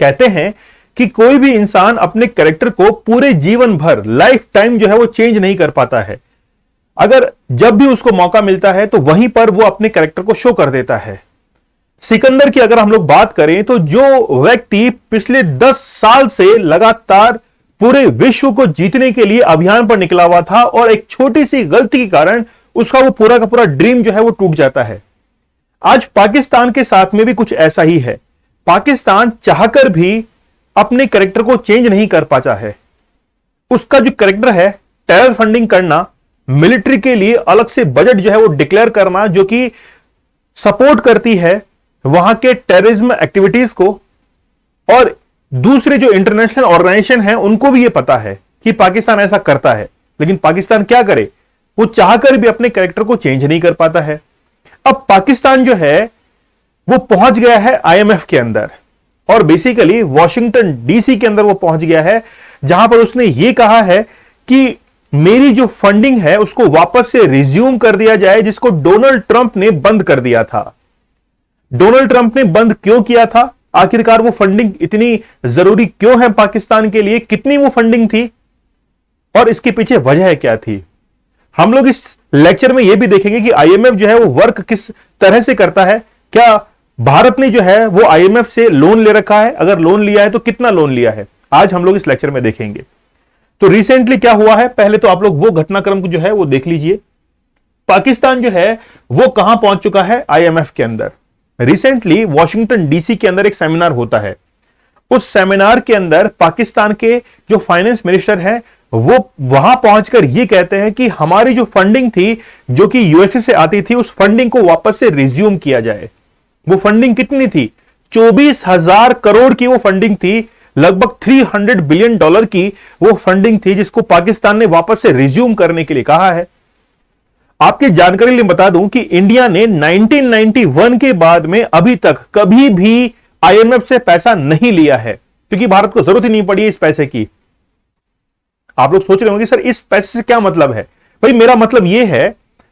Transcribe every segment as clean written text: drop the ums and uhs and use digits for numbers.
कहते हैं कि कोई भी इंसान अपने कैरेक्टर को पूरे जीवन भर लाइफ टाइम जो है वो चेंज नहीं कर पाता है। अगर जब भी उसको मौका मिलता है तो वहीं पर वो अपने कैरेक्टर को शो कर देता है। सिकंदर की अगर हम लोग बात करें तो जो व्यक्ति पिछले 10 साल से लगातार पूरे विश्व को जीतने के लिए अभियान पर निकला हुआ था और एक छोटी सी गलती के कारण उसका वो पूरा का पूरा ड्रीम जो है वो टूट जाता है। आज पाकिस्तान के साथ में भी कुछ ऐसा ही है। पाकिस्तान चाहकर भी अपने कैरेक्टर को चेंज नहीं कर पाता है। उसका जो कैरेक्टर है, टेरर फंडिंग करना, मिलिट्री के लिए अलग से बजट जो है वो डिक्लेयर करना जो कि सपोर्ट करती है वहां के टेररिज्म एक्टिविटीज को, और दूसरे जो इंटरनेशनल ऑर्गेनाइजेशन है उनको भी ये पता है कि पाकिस्तान ऐसा करता है, लेकिन पाकिस्तान क्या करे, वो चाहकर भी अपने कैरेक्टर को चेंज नहीं कर पाता है। अब पाकिस्तान जो है वो पहुंच गया है आईएमएफ के अंदर और बेसिकली वॉशिंगटन डीसी के अंदर वो पहुंच गया है, जहां पर उसने ये कहा है कि मेरी जो फंडिंग है उसको वापस से रिज्यूम कर दिया जाए, जिसको डोनाल्ड ट्रंप ने बंद कर दिया था। डोनाल्ड ट्रंप ने बंद क्यों किया था, आखिरकार वो फंडिंग इतनी जरूरी क्यों है पाकिस्तान के लिए, कितनी वो फंडिंग थी और इसके पीछे वजह क्या थी, हम लोग इस लेक्चर में यह भी देखेंगे कि आईएमएफ जो है वो वर्क किस तरह से करता है। क्या भारत ने जो है वो आईएमएफ से लोन ले रखा है, अगर लोन लिया है तो कितना लोन लिया है, आज हम लोग इस लेक्चर में देखेंगे। तो रिसेंटली क्या हुआ है, पहले तो आप लोग वो घटनाक्रम को जो है वो देख लीजिए। पाकिस्तान जो है वो कहां पहुंच चुका है आईएमएफ के अंदर। रिसेंटली वॉशिंगटन डीसी के अंदर एक सेमिनार होता है। उस सेमिनार के अंदर पाकिस्तान के जो फाइनेंस मिनिस्टर हैं वो वहां पहुंचकर ये कहते हैं कि हमारी जो फंडिंग थी जो कि यूएसए से आती थी, उस फंडिंग को वापस से रिज्यूम किया जाए। वो फंडिंग कितनी थी, 24,000 करोड़ की वो फंडिंग थी, लगभग $300 बिलियन की वो फंडिंग थी, जिसको पाकिस्तान ने वापस से रिज्यूम करने के लिए कहा है। आपकी जानकारी लिए बता दूं कि इंडिया ने 1991 के बाद में अभी तक कभी भी आईएमएफ से पैसा नहीं लिया है, क्योंकि भारत को जरूरत ही नहीं पड़ी है इस पैसे की। आप लोग सोच रहे होंगे सर इस पैसे से क्या मतलब है। भाई मेरा मतलब यह है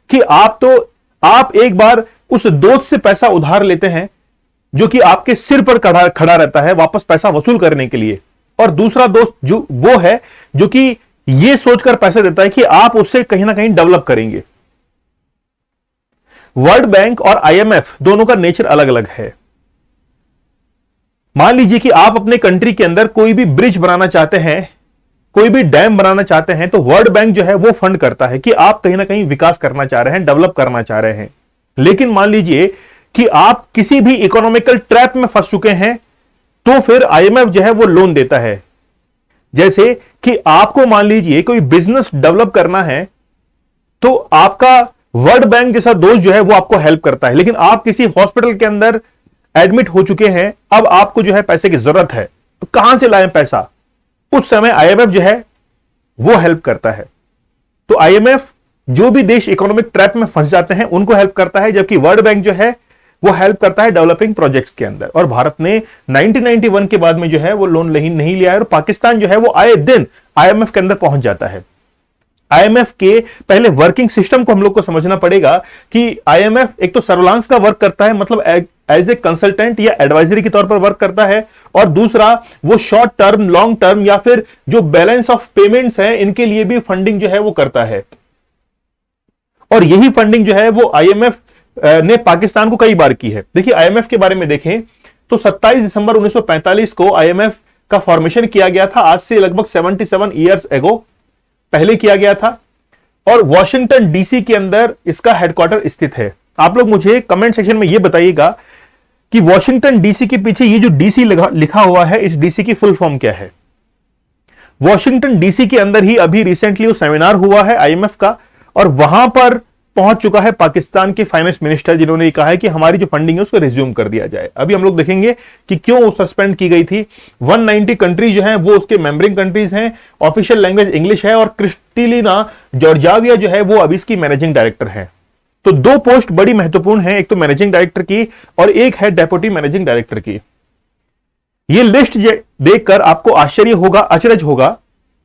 कि आप एक बार उस दोस्त से पैसा उधार लेते हैं जो कि आपके सिर पर खड़ा रहता है वापस पैसा वसूल करने के लिए, और दूसरा दोस्त जो वो है जो कि यह सोचकर पैसे देता है कि आप उससे कहीं ना कहीं डेवलप करेंगे। वर्ल्ड बैंक और आईएमएफ दोनों का नेचर अलग अलग है। मान लीजिए कि आप अपने कंट्री के अंदर कोई भी ब्रिज बनाना चाहते हैं, कोई भी डैम बनाना चाहते हैं, तो वर्ल्ड बैंक जो है वो फंड करता है कि आप कहीं ना कहीं विकास करना चाह रहे हैं, डेवलप करना चाह रहे हैं। लेकिन मान लीजिए कि आप किसी भी इकोनॉमिकल ट्रैप में फंस चुके हैं, तो फिर आईएमएफ जो है वो लोन देता है। जैसे कि आपको मान लीजिए कोई बिजनेस डेवलप करना है, तो आपका वर्ल्ड बैंक जैसा दोस्त जो है वो आपको हेल्प करता है, लेकिन आप किसी हॉस्पिटल के अंदर एडमिट हो चुके हैं, अब आपको जो है पैसे की जरूरत है, तो कहां से लाएं पैसा, उस समय आईएमएफ जो है वो हेल्प करता है। तो आईएमएफ जो भी देश इकोनॉमिक ट्रैप में फंस जाते हैं उनको हेल्प करता है, जबकि वर्ल्ड बैंक जो है वो हेल्प करता है डेवलपिंग प्रोजेक्ट्स के अंदर। और भारत ने 1991 के बाद में जो है वो लोन नहीं लिया है, और पाकिस्तान जो है वो आए दिन आईएमएफ के अंदर पहुंच जाता है। आईएमएफ के पहले वर्किंग सिस्टम को हम लोग को समझना पड़ेगा कि आईएमएफ एक तो सर्विलांस का वर्क करता है, मतलब एज ए कंसल्टेंट या एडवाइजरी के तौर पर वर्क करता है, और दूसरा वो शॉर्ट टर्म, लॉन्ग टर्म या फिर जो बैलेंस ऑफ पेमेंट्स हैं इनके लिए भी फंडिंग जो है वो करता है। और यही फंडिंग जो है वो आईएमएफ ने पाकिस्तान को कई बार की है। देखिए आईएमएफ के बारे में देखें तो 27 दिसंबर 1945 को आईएमएफ का फॉर्मेशन किया गया था, आज से लगभग 77 ईयर्स एगो पहले किया गया था, और वॉशिंगटन डीसी के अंदर इसका हेडक्वार्टर स्थित है। आप लोग मुझे कमेंट सेक्शन में यह बताइएगा कि वॉशिंगटन डीसी के पीछे ये जो डीसी लिखा हुआ है, इस डीसी की फुल फॉर्म क्या है। वॉशिंगटन डीसी के अंदर ही अभी रिसेंटली वो सेमिनार हुआ है आईएमएफ का, और वहां पर पहुंच चुका है पाकिस्तान के फाइनेंस मिनिस्टर, जिन्होंने कहा है कि हमारी जो फंडिंग है उसको रिज्यूम कर दिया जाए। अभी हम लोग देखेंगे कि क्यों सस्पेंड की गई थी। 190 कंट्रीज जो हैं वो उसके मेंबरिंग कंट्रीज हैं, ऑफिशियल लैंग्वेज इंग्लिश है, और क्रिस्टिलिना जॉर्जाविया जो है वो अभी इसकी मैनेजिंग डायरेक्टर है। तो दो पोस्ट बड़ी महत्वपूर्ण है, एक तो मैनेजिंग डायरेक्टर की और एक है डेप्यूटी मैनेजिंग डायरेक्टर की। यह लिस्ट देखकर आपको आश्चर्य होगा, अचरज होगा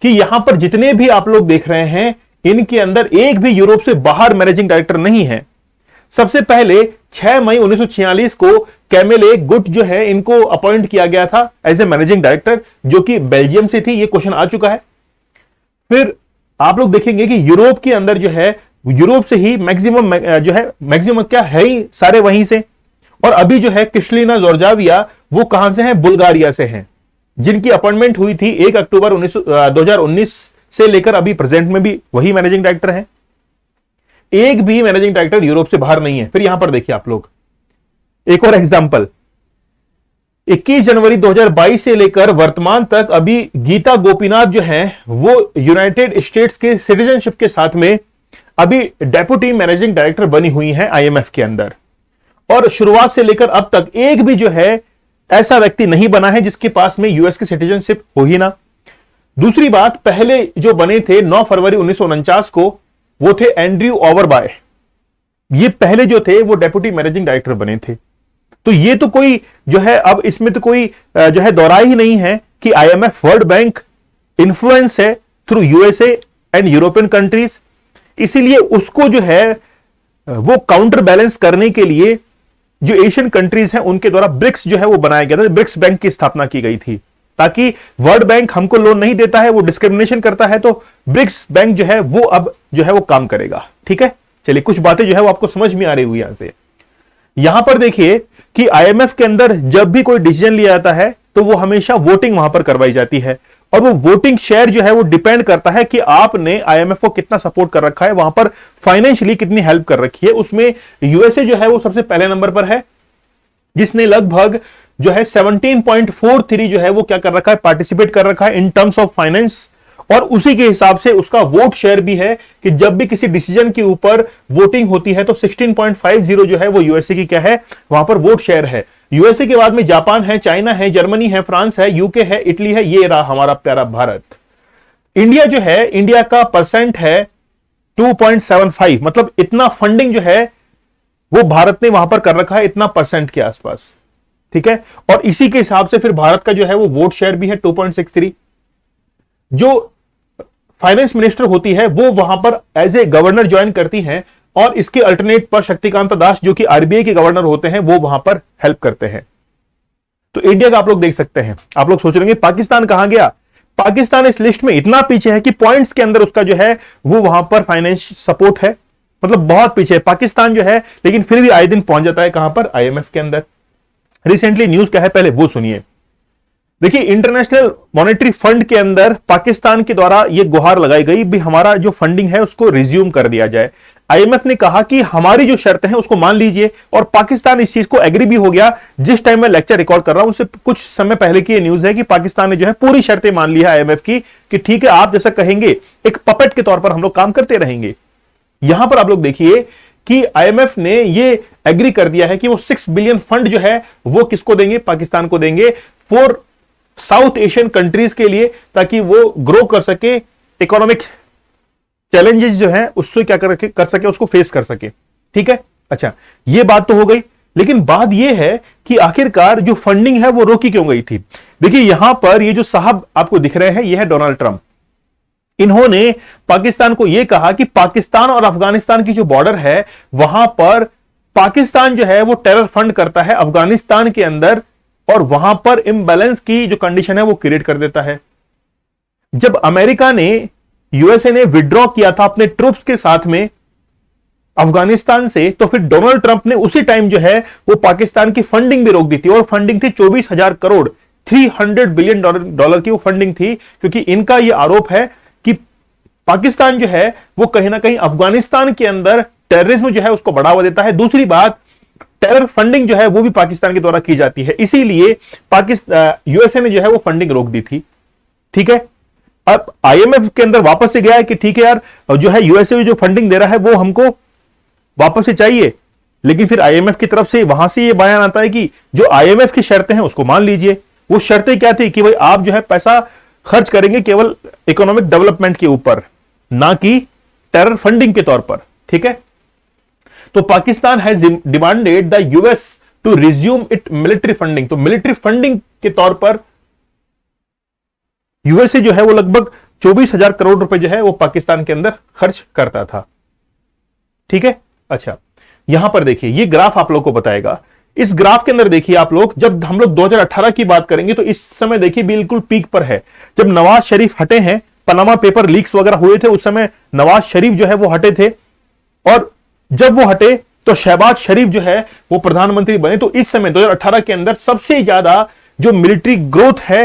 कि यहां पर जितने भी आप लोग देख रहे हैं इनके अंदर एक भी यूरोप से बाहर मैनेजिंग डायरेक्टर नहीं है। सबसे पहले 6 मई 1946 को कैमेले गुट जो है इनको अपॉइंट किया गया था एज ए मैनेजिंग डायरेक्टर, जो कि बेल्जियम से थी। ये क्वेश्चन आ चुका है। फिर आप लोग देखेंगे कि यूरोप के अंदर जो है, यूरोप से ही मैक्सिमम जो है, मैक्सिमम क्या है ही सारे वहीं से। और अभी जो है क्रिस्टलिना जॉर्जाविया वो कहां से हैं? बुल्गारिया से हैं, जिनकी अपॉइंटमेंट हुई थी 1 अक्टूबर 2019 से लेकर अभी प्रेजेंट में भी वही मैनेजिंग डायरेक्टर हैं। एक भी मैनेजिंग डायरेक्टर यूरोप से बाहर नहीं है। फिर यहां पर देखिए आप लोग एक और एग्जांपल, 21 जनवरी 2022 से लेकर वर्तमान तक अभी गीता गोपीनाथ जो हैं वो यूनाइटेड स्टेट्स के सिटीजनशिप के साथ में अभी डेप्यूटी मैनेजिंग डायरेक्टर बनी हुई हैं आईएमएफ के अंदर। और शुरुआत से लेकर अब तक एक भी जो है ऐसा व्यक्ति नहीं बना है जिसके पास में यूएस की सिटीजनशिप हो ही ना। दूसरी बात, पहले जो बने थे 9 फरवरी 1949 को, वो थे एंड्रयू ओवरबाय। ये पहले जो थे वो डेप्यूटी मैनेजिंग डायरेक्टर बने थे। तो ये तो कोई जो है, अब इसमें तो कोई जो है दोहराई ही नहीं है कि आईएमएफ, वर्ल्ड बैंक इन्फ्लुएंस है through USA and European countries. इसीलिए उसको जो है वो काउंटर बैलेंस करने के लिए जो एशियन कंट्रीज हैं उनके द्वारा ब्रिक्स जो है वो बनाया गया था। ब्रिक्स बैंक की स्थापना की गई थी ताकि वर्ल्ड बैंक हमको लोन नहीं देता है, वो डिस्क्रिमिनेशन करता है, तो ब्रिक्स बैंक जो है वो अब जो है वो काम करेगा। ठीक है, चलिए कुछ बातें जो है वो आपको समझ में आ रही हुई यहां से। यहां पर देखिए कि आईएमएफ के अंदर जब भी कोई डिसीजन लिया जाता है तो वो हमेशा वोटिंग वहां पर करवाई जाती है, और वो वोटिंग शेयर जो है वो डिपेंड करता है कि आपने आईएमएफ को कितना सपोर्ट कर रखा है, वहां पर फाइनेंशियली कितनी हेल्प कर रखी है। उसमें यूएसए जो है वो सबसे पहले नंबर पर है, जिसने लगभग जो है 17.43 जो है वो क्या कर रखा है, पार्टिसिपेट कर रखा है इन टर्म्स ऑफ फाइनेंस। और उसी के हिसाब से उसका वोट शेयर भी है कि जब भी किसी डिसीजन के ऊपर वोटिंग होती है तो 16.50 जो है वो यूएसए की क्या है, वहां पर वोट शेयर है। यूएसए के बाद में जापान है, चाइना है, जर्मनी है, फ्रांस है, यूके है, इटली है, ये रहा हमारा प्यारा भारत। इंडिया जो है, इंडिया का परसेंट है 2.75, मतलब इतना फंडिंग जो है वो भारत ने वहां पर कर रखा है, इतना परसेंट के आसपास। ठीक है, और इसी के हिसाब से फिर भारत का जो है वो वोट शेयर भी है 2.63। जो फाइनेंस मिनिस्टर होती है वो वहां पर एज ए गवर्नर ज्वाइन करती हैं, और इसके अल्टरनेट पर शक्तिकांता दास जो कि आरबीआई के गवर्नर होते हैं वो वहां पर हेल्प करते हैं। तो इंडिया का आप लोग देख सकते हैं। आप लोग सोच रहे हैं पाकिस्तान कहां गया? पाकिस्तान इस लिस्ट में इतना पीछे है कि पॉइंट्स के अंदर उसका जो है वो वहां पर फाइनेंस सपोर्ट है, मतलब बहुत पीछे है पाकिस्तान जो है, लेकिन फिर भी आए दिन पहुंच जाता है कहां पर? आईएमएफ के अंदर। रिसेंटली न्यूज क्या है पहले वो सुनिए। देखिए, इंटरनेशनल मॉनेटरी फंड के अंदर पाकिस्तान के द्वारा यह गुहार लगाई गई भी हमारा जो फंडिंग है उसको रिज्यूम कर दिया जाए। आईएमएफ ने कहा कि हमारी जो शर्तें हैं उसको मान लीजिए, और पाकिस्तान इस चीज को एग्री भी हो गया। जिस टाइम मैं लेक्चर रिकॉर्ड कर रहा हूं उससे कुछ समय पहले की यह न्यूज है कि पाकिस्तान ने जो है पूरी शर्तें मान ली है आईएमएफ की, कि ठीक है आप जैसा कहेंगे, एक पपेट के तौर पर हम लोग काम करते रहेंगे। यहां पर आप लोग देखिए कि आईएमएफ ने ये एग्री कर दिया है कि वो 6 बिलियन फंड जो है वो किसको देंगे? पाकिस्तान को देंगे, फॉर साउथ एशियन कंट्रीज के लिए, ताकि वो ग्रो कर सके, इकोनॉमिक चैलेंजेस जो है उससे क्या कर सके, उसको फेस कर सके। ठीक है, अच्छा ये बात तो हो गई, लेकिन बात यह है कि आखिरकार जो फंडिंग है वो रोकी क्यों गई थी? देखिए यहां पर ये जो साहब आपको दिख रहे हैं ये है डोनाल्ड ट्रंप। इन्होंने पाकिस्तान को यह कहा कि पाकिस्तान और अफगानिस्तान की जो बॉर्डर है वहां पर पाकिस्तान जो है वो टेरर फंड करता है अफगानिस्तान के अंदर, और वहां पर इम्बैलेंस की जो कंडीशन है वो क्रिएट कर देता है। जब अमेरिका ने, यूएसए ने विड्रॉ किया था अपने ट्रूप्स के साथ में अफगानिस्तान से, तो फिर डोनाल्ड ट्रंप ने उसी टाइम जो है वो पाकिस्तान की फंडिंग भी रोक दी थी, और फंडिंग थी 24,000 करोड़, 300 बिलियन डॉलर की वो फंडिंग थी, क्योंकि इनका यह आरोप है कि पाकिस्तान जो है वो कहीं ना कहीं अफगानिस्तान के अंदर टेररिज्म जो है उसको बढ़ावा देता है। दूसरी बात, टेरर फंडिंग जो है वो भी पाकिस्तान के द्वारा की जाती है, इसीलिए यूएसए ने जो है वो फंडिंग रोक दी थी। ठीक है, अब आईएमएफ के अंदर वापस से गया है कि ठीक है यार, जो है यूएसए जो फंडिंग दे रहा है वो हमको वापस से चाहिए, लेकिन फिर आईएमएफ की तरफ से वहां से ये बयान आता है कि जो आईएमएफ की शर्तें हैं उसको मान लीजिए। वो शर्तें क्या थी कि भाई आप जो है पैसा खर्च करेंगे केवल इकोनॉमिक डेवलपमेंट के ऊपर, ना कि टेरर फंडिंग के तौर पर। ठीक है, तो Pakistan has demanded the US to resume it military funding. तो मिलिट्री फंडिंग के तौर पर यूएसए जो है वो लगभग 24,000 करोड़ रुपए जो है वो पाकिस्तान के अंदर खर्च करता था। ठीक है, अच्छा यहां पर देखिए, ये ग्राफ आप लोग को बताएगा। इस ग्राफ के अंदर देखिए आप लोग, जब हम लोग 2018 की बात करेंगे तो इस समय देखिए बिल्कुल पीक पर है। जब नवाज शरीफ हटे हैं, पनामा पेपर लीक्स वगैरह हुए थे, उस समय नवाज शरीफ जो है वो हटे थे, और जब वो हटे तो शहबाज शरीफ जो है वो प्रधानमंत्री बने। तो इस समय 2018 के अंदर सबसे ज्यादा जो मिलिट्री ग्रोथ है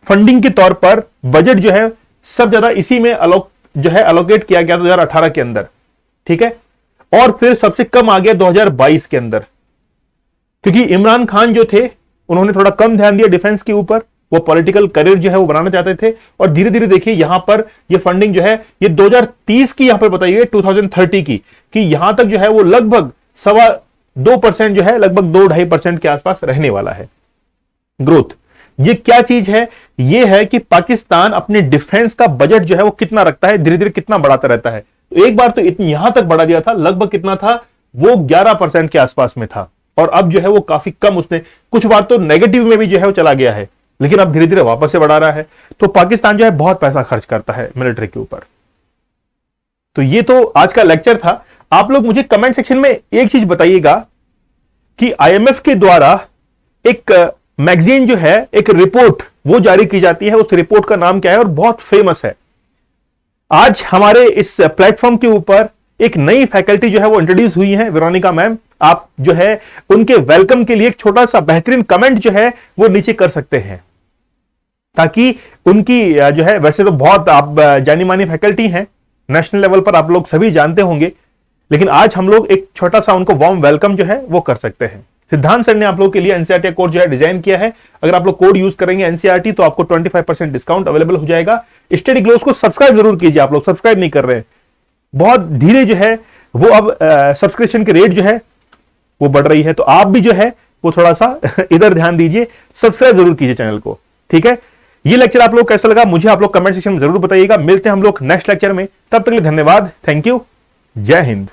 फंडिंग के तौर पर, बजट जो है सब ज्यादा इसी में एलोकेट किया गया 2018 के अंदर, ठीक है। और फिर सबसे कम आ गया 2022 के अंदर, क्योंकि इमरान खान जो थे उन्होंने थोड़ा कम ध्यान दिया डिफेंस के ऊपर, वो पॉलिटिकल करियर जो है वो बनाना चाहते थे। और धीरे धीरे देखिए यहां पर ये फंडिंग जो है ये 2030 की यहां पर बताइए 2030 की, कि यहां तक जो है वो लगभग 2.25% जो है, लगभग 2-2.5% के आसपास रहने वाला है ग्रोथ। ये क्या चीज है? ये है कि पाकिस्तान अपने डिफेंस का बजट जो है वो कितना रखता है, धीरे धीरे कितना बढ़ाता रहता है। तो एक बार तो इतनी यहां तक बढ़ा दिया था, लगभग कितना था वो 11% के आसपास में था, और अब जो है वो काफी कम, उसने कुछ बार तो नेगेटिव में भी जो है वो चला गया है, लेकिन अब धीरे धीरे वापस से बढ़ा रहा है। तो पाकिस्तान जो है बहुत पैसा खर्च करता है मिलिट्री के ऊपर। तो ये तो आज का लेक्चर था। आप लोग मुझे कमेंट सेक्शन में एक चीज बताइएगा कि आईएमएफ के द्वारा एक मैगजीन जो है, एक रिपोर्ट वो जारी की जाती है, उस रिपोर्ट का नाम क्या है और बहुत फेमस है। आज हमारे इस प्लेटफॉर्म के ऊपर एक नई फैकल्टी जो है वो इंट्रोड्यूस हुई है, वेरोनिका मैम। आप जो है उनके वेलकम के लिए एक छोटा सा बेहतरीन कमेंट जो है वो नीचे कर सकते हैं, ताकि उनकी जो है, वैसे तो बहुत आप जानी मानी फैकल्टी हैं, नेशनल लेवल पर आप लोग सभी जानते होंगे, लेकिन आज हम लोग एक छोटा सा उनको वार्म वेलकम जो है वो कर सकते हैं। सिद्धांत सर ने आप लोगों के लिए एनसीईआरटी कोड जो है डिजाइन किया है। अगर आप लोग कोड यूज करेंगे एनसीईआरटी तो आपको 25% डिस्काउंट अवेलेबल हो जाएगा। स्टडी ग्लोस को सब्सक्राइब जरूर कीजिए, आप लोग सब्सक्राइब नहीं कर रहे हैं। बहुत धीरे जो है वो अब सब्सक्रिप्शन की रेट जो है वो बढ़ रही है, तो आप भी जो है वो थोड़ा सा इधर ध्यान दीजिए, सब्सक्राइब जरूर कीजिए चैनल को, ठीक है। ये लेक्चर आप लोग कैसा लगा मुझे आप लोग कमेंट सेक्शन में जरूर बताइएगा। मिलते हैं हम लोग नेक्स्ट लेक्चर में, तब तक के लिए धन्यवाद, थैंक यू, जय हिंद।